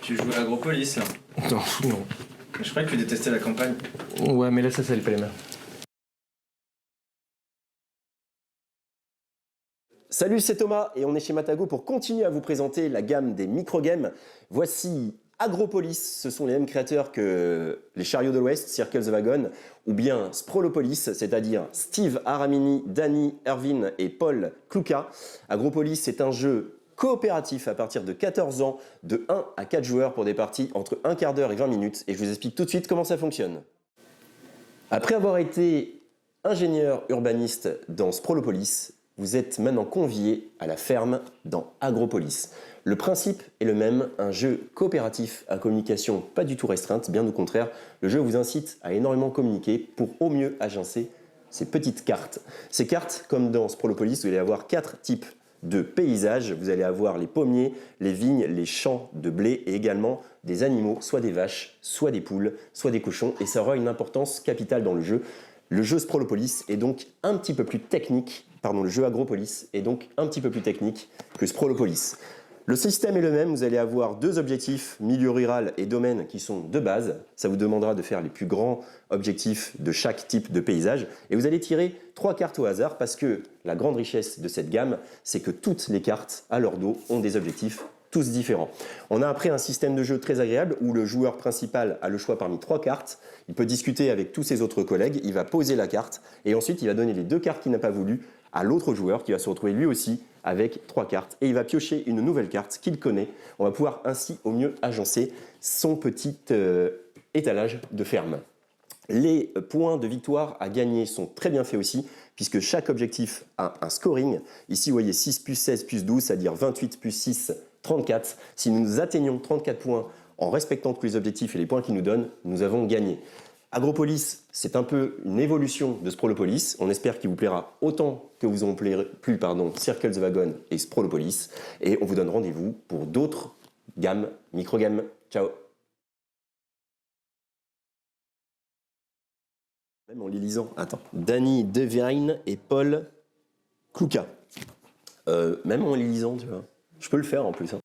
Tu joues à Agropolis là. Non, non. Mais je croyais que tu détestais la campagne. Ouais, mais là, ça, c'est le PLM. Salut, c'est Thomas et on est chez Matago pour continuer à vous présenter la gamme des micro-games. Voici Agropolis, ce sont les mêmes créateurs que les Chariots de l'Ouest, Circle the Wagon, ou bien Sprolopolis, c'est-à-dire Steve Aramini, Danny Irvin et Paul Kluka. Agropolis, c'est un jeu coopératif à partir de 14 ans, de 1 à 4 joueurs pour des parties entre un quart d'heure et 20 minutes. Et je vous explique tout de suite comment ça fonctionne. Après avoir été ingénieur urbaniste dans Sprolopolis, vous êtes maintenant convié à la ferme dans Agropolis. Le principe est le même, un jeu coopératif à communication pas du tout restreinte, bien au contraire. Le jeu vous incite à énormément communiquer pour au mieux agencer ces petites cartes. Ces cartes, comme dans Sprolopolis, vous allez avoir 4 types de paysages. Vous allez avoir les pommiers, les vignes, les champs de blé et également des animaux, soit des vaches, soit des poules, soit des cochons. Et ça aura une importance capitale dans le jeu. Le jeu Sprolopolis est donc un petit peu plus technique, le jeu Agropolis est donc un petit peu plus technique que Sprolopolis. Le système est le même, vous allez avoir 2 objectifs, milieu rural et domaine, qui sont de base. Ça vous demandera de faire les plus grands objectifs de chaque type de paysage. Et vous allez tirer 3 cartes au hasard parce que la grande richesse de cette gamme, c'est que toutes les cartes à leur dos ont des objectifs tous différents. On a après un système de jeu très agréable où le joueur principal a le choix parmi 3 cartes. Il peut discuter avec tous ses autres collègues, il va poser la carte et ensuite il va donner les 2 cartes qu'il n'a pas voulu à l'autre joueur qui va se retrouver lui aussi avec 3 cartes et il va piocher une nouvelle carte qu'il connaît. On va pouvoir ainsi au mieux agencer son petit étalage de ferme. Les points de victoire à gagner sont très bien faits aussi puisque chaque objectif a un scoring. Ici vous voyez 6 plus 16 plus 12, c'est-à-dire 28 plus 6, 34. Si nous atteignons 34 points en respectant tous les objectifs et les points qu'ils nous donnent, nous avons gagné. Agropolis, c'est un peu une évolution de Sprolopolis. On espère qu'il vous plaira autant que vous ont plu Circle the Wagon et Sprolopolis. Et on vous donne rendez-vous pour d'autres gammes, micro-gammes. Ciao. Même en les lisant, attends. Danny DeVine et Paul Kluka. Même en les lisant, tu vois. Je peux le faire en plus. Hein.